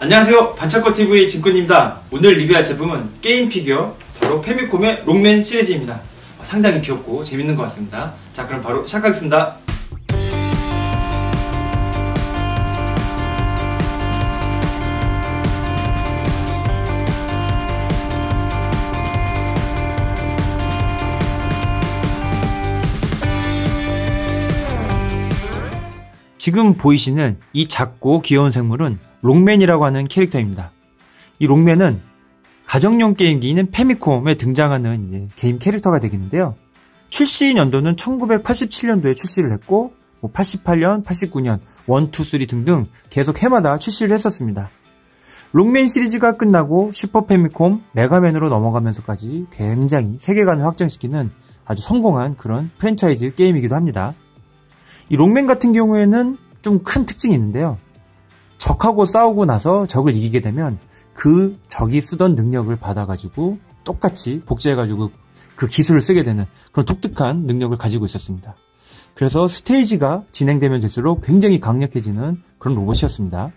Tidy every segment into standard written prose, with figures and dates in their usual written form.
안녕하세요, 반짝거TV 진꾼입니다. 오늘 리뷰할 제품은 게임 피규어 바로 페미콤의 롱맨 시리즈입니다. 상당히 귀엽고 재밌는 것 같습니다. 자, 그럼 바로 시작하겠습니다. 지금 보이시는 이 작고 귀여운 생물은 롱맨이라고 하는 캐릭터입니다. 이 롱맨은 가정용 게임기인 페미콤에 등장하는 이제 게임 캐릭터가 되겠는데요. 출시 연도는 1987년도에 출시를 했고 88년, 89년, 1, 2, 3 등등 계속 해마다 출시를 했었습니다. 롱맨 시리즈가 끝나고 슈퍼 페미콤, 메가맨으로 넘어가면서까지 굉장히 세계관을 확장시키는 아주 성공한 그런 프랜차이즈 게임이기도 합니다. 이 롱맨 같은 경우에는 좀 큰 특징이 있는데요. 적하고 싸우고 나서 적을 이기게 되면 그 적이 쓰던 능력을 받아가지고 똑같이 복제해가지고 그 기술을 쓰게 되는 그런 독특한 능력을 가지고 있었습니다. 그래서 스테이지가 진행되면 될수록 굉장히 강력해지는 그런 로봇이었습니다.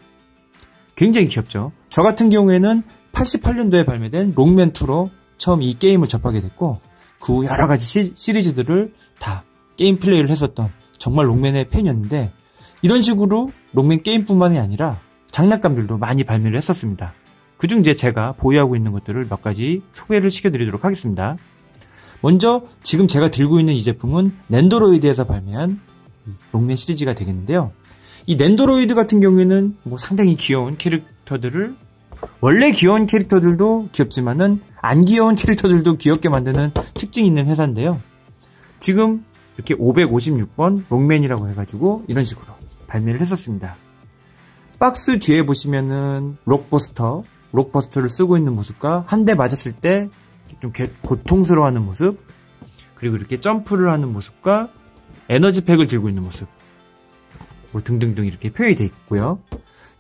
굉장히 귀엽죠. 저 같은 경우에는 88년도에 발매된 롱맨2로 처음 이 게임을 접하게 됐고 그 후 여러가지 시리즈들을 다 게임 플레이를 했었던 정말 롱맨의 팬이었는데 이런 식으로 롱맨 게임뿐만이 아니라 장난감들도 많이 발매를 했었습니다. 그중 이제 제가 보유하고 있는 것들을 몇 가지 소개를 시켜드리도록 하겠습니다. 먼저 지금 제가 들고 있는 이 제품은 낸도로이드에서 발매한 롱맨 시리즈가 되겠는데요. 이 낸도로이드 같은 경우에는 상당히 귀여운 캐릭터들을 원래 귀여운 캐릭터들도 귀엽지만은 안 귀여운 캐릭터들도 귀엽게 만드는 특징이 있는 회사인데요. 지금 이렇게 556번 롱맨이라고 해가지고 이런 식으로 발매를 했었습니다. 박스 뒤에 보시면은 록버스터를 쓰고 있는 모습과 한 대 맞았을 때 좀 고통스러워하는 모습, 그리고 이렇게 점프를 하는 모습과 에너지팩을 들고 있는 모습 등등등 이렇게 표현이 되어 있고요.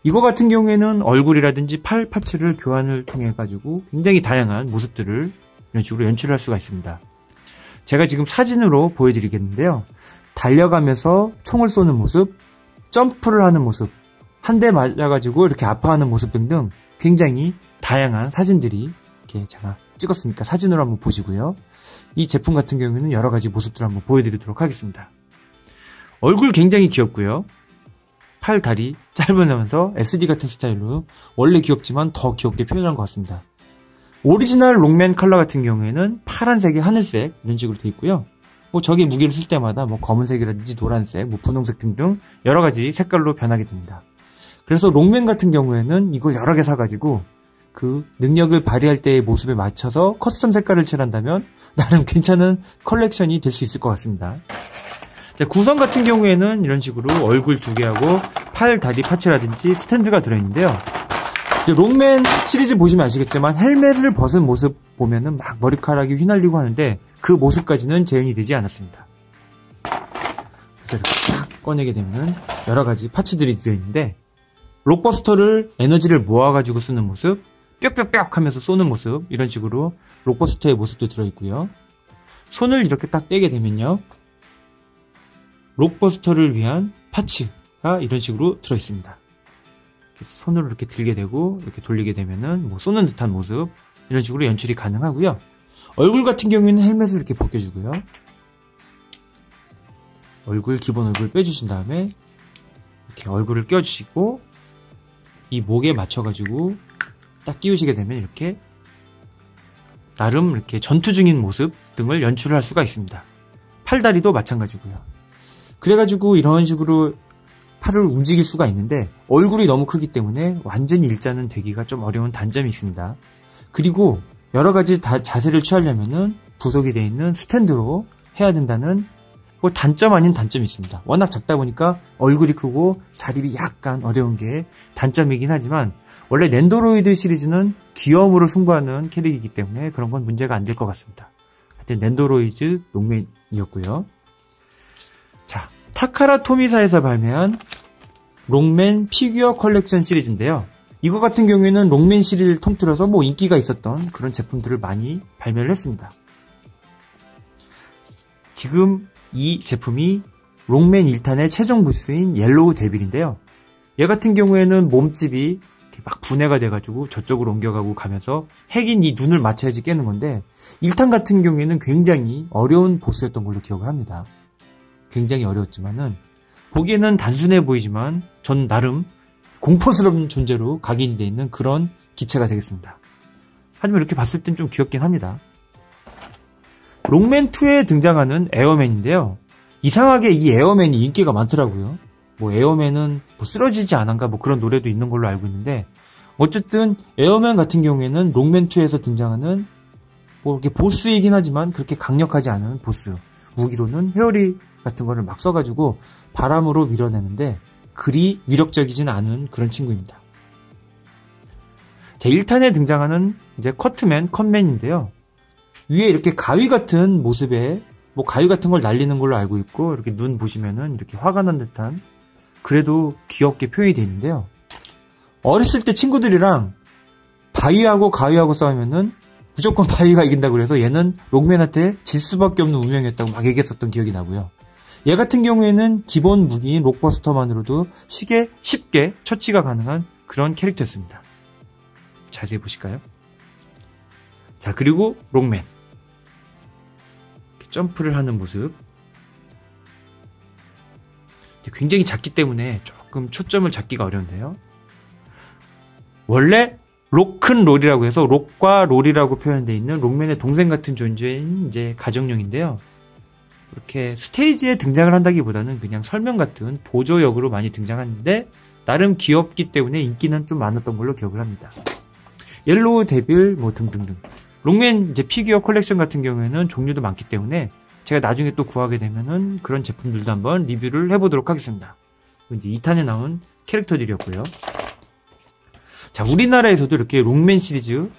이거 같은 경우에는 얼굴이라든지 팔 파츠를 교환을 통해 가지고 굉장히 다양한 모습들을 이런 식으로 연출할 수가 있습니다. 제가 지금 사진으로 보여드리겠는데요. 달려가면서 총을 쏘는 모습, 점프를 하는 모습, 한 대 맞아가지고 이렇게 아파하는 모습 등등 굉장히 다양한 사진들이 이렇게 제가 찍었으니까 사진으로 한번 보시고요. 이 제품 같은 경우에는 여러가지 모습들을 한번 보여드리도록 하겠습니다. 얼굴 굉장히 귀엽고요. 팔, 다리 짧으면서 SD 같은 스타일로 원래 귀엽지만 더 귀엽게 표현한 것 같습니다. 오리지널 롱맨 컬러 같은 경우에는 파란색에 하늘색 이런 식으로 되어 있고요. 저기 무기를 쓸 때마다 검은색이라든지 노란색, 분홍색 등등 여러가지 색깔로 변하게 됩니다. 그래서 롱맨 같은 경우에는 이걸 여러 개 사가지고 그 능력을 발휘할 때의 모습에 맞춰서 커스텀 색깔을 칠한다면 나름 괜찮은 컬렉션이 될 수 있을 것 같습니다. 자, 구성 같은 경우에는 이런 식으로 얼굴 2개하고 팔, 다리 파츠라든지 스탠드가 들어있는데요. 롱맨 시리즈 보시면 아시겠지만 헬멧을 벗은 모습 보면은 막 머리카락이 휘날리고 하는데 그 모습까지는 재현이 되지 않았습니다. 그래서 이렇게 쫙 꺼내게 되면 여러가지 파츠들이 들어있는데 록버스터를 에너지를 모아가지고 쓰는 모습, 뾱뾱뾱 하면서 쏘는 모습 이런 식으로 록버스터의 모습도 들어있고요. 손을 이렇게 딱 떼게 되면요. 록버스터를 위한 파츠가 이런 식으로 들어있습니다. 손으로 이렇게 들게 되고 이렇게 돌리게 되면은 쏘는 듯한 모습 이런 식으로 연출이 가능하고요. 얼굴 같은 경우에는 헬멧을 이렇게 벗겨주고요. 기본 얼굴 빼주신 다음에 이렇게 얼굴을 껴주시고 이 목에 맞춰가지고 딱 끼우시게 되면 이렇게 나름 이렇게 전투 중인 모습 등을 연출을 할 수가 있습니다. 팔다리도 마찬가지고요. 그래가지고 이런 식으로 팔을 움직일 수가 있는데 얼굴이 너무 크기 때문에 완전히 일자는 되기가 좀 어려운 단점이 있습니다. 그리고 여러가지 자세를 취하려면은 부속이 되어 있는 스탠드로 해야 된다는 단점 아닌 단점이 있습니다. 워낙 작다 보니까 얼굴이 크고 자립이 약간 어려운 게 단점이긴 하지만 원래 낸도로이드 시리즈는 귀여움으로 승부하는 캐릭이기 때문에 그런 건 문제가 안 될 것 같습니다. 하여튼 낸도로이드 롱맨이었고요. 자, 타카라 토미사에서 발매한 롱맨 피규어 컬렉션 시리즈인데요. 이거 같은 경우에는 롱맨 시리즈를 통틀어서 인기가 있었던 그런 제품들을 많이 발매를 했습니다. 지금 이 제품이 롱맨 1탄의 최종 보스인 옐로우 데빌인데요. 얘 같은 경우에는 몸집이 막 분해가 돼가지고 저쪽으로 옮겨가고 가면서 핵인 이 눈을 맞춰야지 깨는 건데 1탄 같은 경우에는 굉장히 어려운 보스였던 걸로 기억을 합니다. 굉장히 어려웠지만은 보기에는 단순해 보이지만 전 나름 공포스러운 존재로 각인되어 있는 그런 기체가 되겠습니다. 하지만 이렇게 봤을 땐 좀 귀엽긴 합니다. 롱맨2에 등장하는 에어맨인데요. 이상하게 이 에어맨이 인기가 많더라고요. 뭐 에어맨은 뭐 쓰러지지 않은가 뭐 그런 노래도 있는 걸로 알고 있는데 어쨌든 에어맨 같은 경우에는 롱맨2에서 등장하는 뭐 이렇게 보스이긴 하지만 그렇게 강력하지 않은 보스. 무기로는 회오리 같은 거를 막 써가지고 바람으로 밀어내는데 그리 위력적이진 않은 그런 친구입니다. 자, 1탄에 등장하는 이제 컷맨인데요. 위에 이렇게 가위 같은 모습에 뭐 가위 같은 걸 날리는 걸로 알고 있고 이렇게 눈 보시면은 이렇게 화가 난 듯한 그래도 귀엽게 표현이 되어 있는데요. 어렸을 때 친구들이랑 바위하고 가위하고 싸우면은 무조건 바위가 이긴다고 그래서 얘는 롱맨한테 질 수밖에 없는 운명이었다고 막 얘기했었던 기억이 나고요. 얘 같은 경우에는 기본 무기인 록버스터만으로도 쉽게 처치가 가능한 그런 캐릭터였습니다. 자세히 보실까요? 자, 그리고 롱맨. 점프를 하는 모습. 굉장히 작기 때문에 조금 초점을 잡기가 어려운데요. 원래 록큰롤이라고 해서 록과 롤이라고 표현되어 있는 롱맨의 동생 같은 존재인 이제 가정용인데요. 이렇게 스테이지에 등장을 한다기보다는 그냥 설명 같은 보조 역으로 많이 등장하는데 나름 귀엽기 때문에 인기는 좀 많았던 걸로 기억을 합니다. 옐로우 데빌 뭐 등등등. 롱맨 이제 피규어 컬렉션 같은 경우에는 종류도 많기 때문에 제가 나중에 또 구하게 되면은 그런 제품들도 한번 리뷰를 해보도록 하겠습니다. 이제 2탄에 나온 캐릭터들이었고요. 자, 우리나라에서도 이렇게 롱맨 시리즈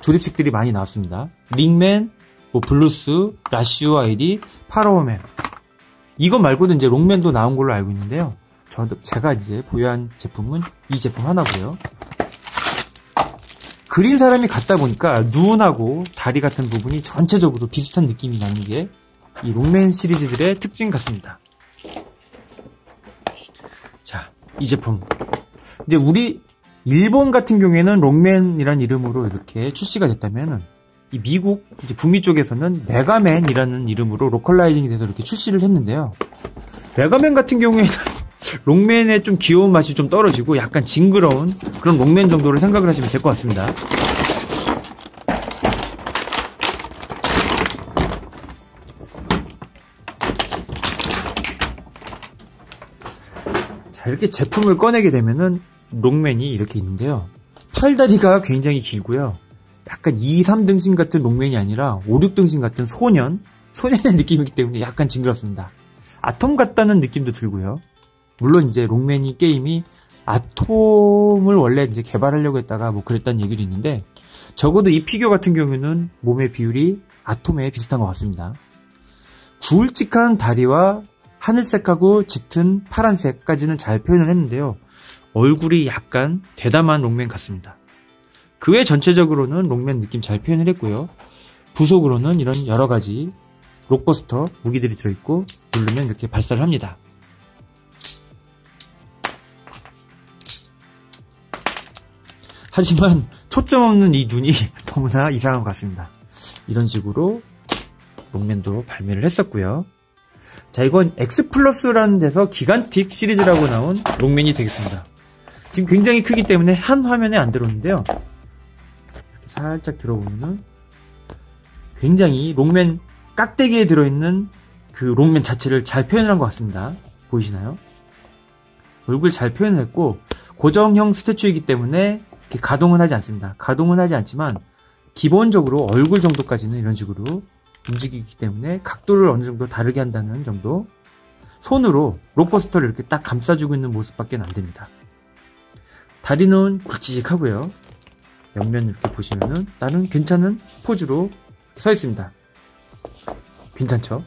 조립식들이 많이 나왔습니다. 링맨, 뭐 블루스, 라시오 아이디, 파라오맨. 이거 말고도 이제 롱맨도 나온 걸로 알고 있는데요. 제가 이제 보유한 제품은 이 제품 하나고요. 그린 사람이 같다 보니까 눈하고 다리 같은 부분이 전체적으로 비슷한 느낌이 나는 게 이 롱맨 시리즈들의 특징 같습니다. 자, 이 제품. 이제 우리 일본 같은 경우에는 롱맨이란 이름으로 이렇게 출시가 됐다면 이 미국 이제 북미 쪽에서는 메가맨이라는 이름으로 로컬라이징이 돼서 이렇게 출시를 했는데요. 메가맨 같은 경우에는 롱맨의 좀 귀여운 맛이 좀 떨어지고 약간 징그러운 그런 롱맨 정도를 생각을 하시면 될 것 같습니다. 자, 이렇게 제품을 꺼내게 되면은 롱맨이 이렇게 있는데요. 팔다리가 굉장히 길고요. 약간 2, 3등신 같은 롱맨이 아니라 5, 6등신 같은 소년의 느낌이기 때문에 약간 징그럽습니다. 아톰 같다는 느낌도 들고요. 물론 이제 롱맨이 게임이 아톰을 원래 이제 개발하려고 했다가 뭐 그랬다는 얘기도 있는데 적어도 이 피규어 같은 경우에는 몸의 비율이 아톰에 비슷한 것 같습니다. 굵직한 다리와 하늘색하고 짙은 파란색까지는 잘 표현을 했는데요. 얼굴이 약간 대담한 롱맨 같습니다. 그 외 전체적으로는 롱맨 느낌 잘 표현을 했고요. 부속으로는 이런 여러가지 록버스터 무기들이 들어있고 누르면 이렇게 발사를 합니다. 하지만 초점 없는 이 눈이 너무나 이상한 것 같습니다. 이런 식으로 롱맨도 발매를 했었고요. 자, 이건 엑스플러스라는 데서 기간틱 시리즈라고 나온 롱맨이 되겠습니다. 지금 굉장히 크기 때문에 한 화면에 안 들어오는데요. 이렇게 살짝 들어보면은 굉장히 롱맨 깍대기에 들어있는 그 롱맨 자체를 잘 표현한 것 같습니다. 보이시나요? 얼굴 잘 표현했고 고정형 스태츄이기 때문에 이렇게 가동은 하지 않습니다. 가동은 하지 않지만 기본적으로 얼굴 정도까지는 이런 식으로 움직이기 때문에 각도를 어느 정도 다르게 한다는 정도. 손으로 록버스터를 이렇게 딱 감싸주고 있는 모습밖에 안 됩니다. 다리는 굵직하고요. 옆면 이렇게 보시면은 나는 괜찮은 포즈로 서 있습니다. 괜찮죠?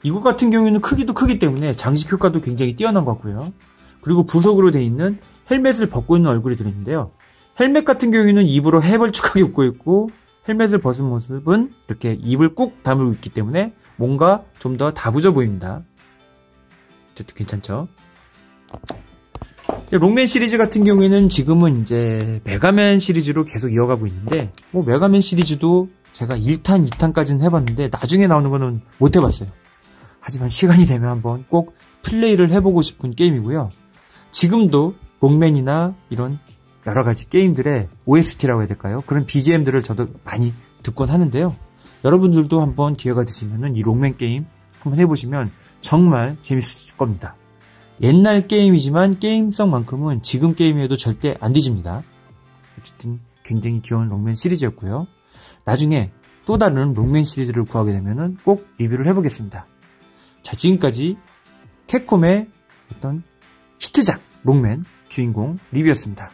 이거 같은 경우에는 크기도 크기 때문에 장식 효과도 굉장히 뛰어난 것 같고요. 그리고 부속으로 되어 있는 헬멧을 벗고 있는 얼굴이 들어있는데요. 헬멧 같은 경우에는 입으로 해벌쭉하게 웃고 있고 헬멧을 벗은 모습은 이렇게 입을 꾹 다물고 있기 때문에 뭔가 좀 더 다부져 보입니다. 어쨌든 괜찮죠? 롱맨 시리즈 같은 경우에는 지금은 이제 메가맨 시리즈로 계속 이어가고 있는데, 뭐 메가맨 시리즈도 제가 1탄, 2탄까지는 해봤는데 나중에 나오는 거는 못 해봤어요. 하지만 시간이 되면 한번 꼭 플레이를 해보고 싶은 게임이고요. 지금도 롱맨이나 이런 여러 가지 게임들의 OST라고 해야 될까요? 그런 BGM들을 저도 많이 듣곤 하는데요. 여러분들도 한번 기회가 되시면은 이 롱맨 게임 한번 해보시면 정말 재밌으실 겁니다. 옛날 게임이지만 게임성만큼은 지금 게임에도 절대 안 뒤집니다. 어쨌든 굉장히 귀여운 롱맨 시리즈였고요. 나중에 또 다른 롱맨 시리즈를 구하게 되면은 꼭 리뷰를 해보겠습니다. 자, 지금까지 캡콤의 어떤 히트작 롱맨 주인공 리뷰였습니다.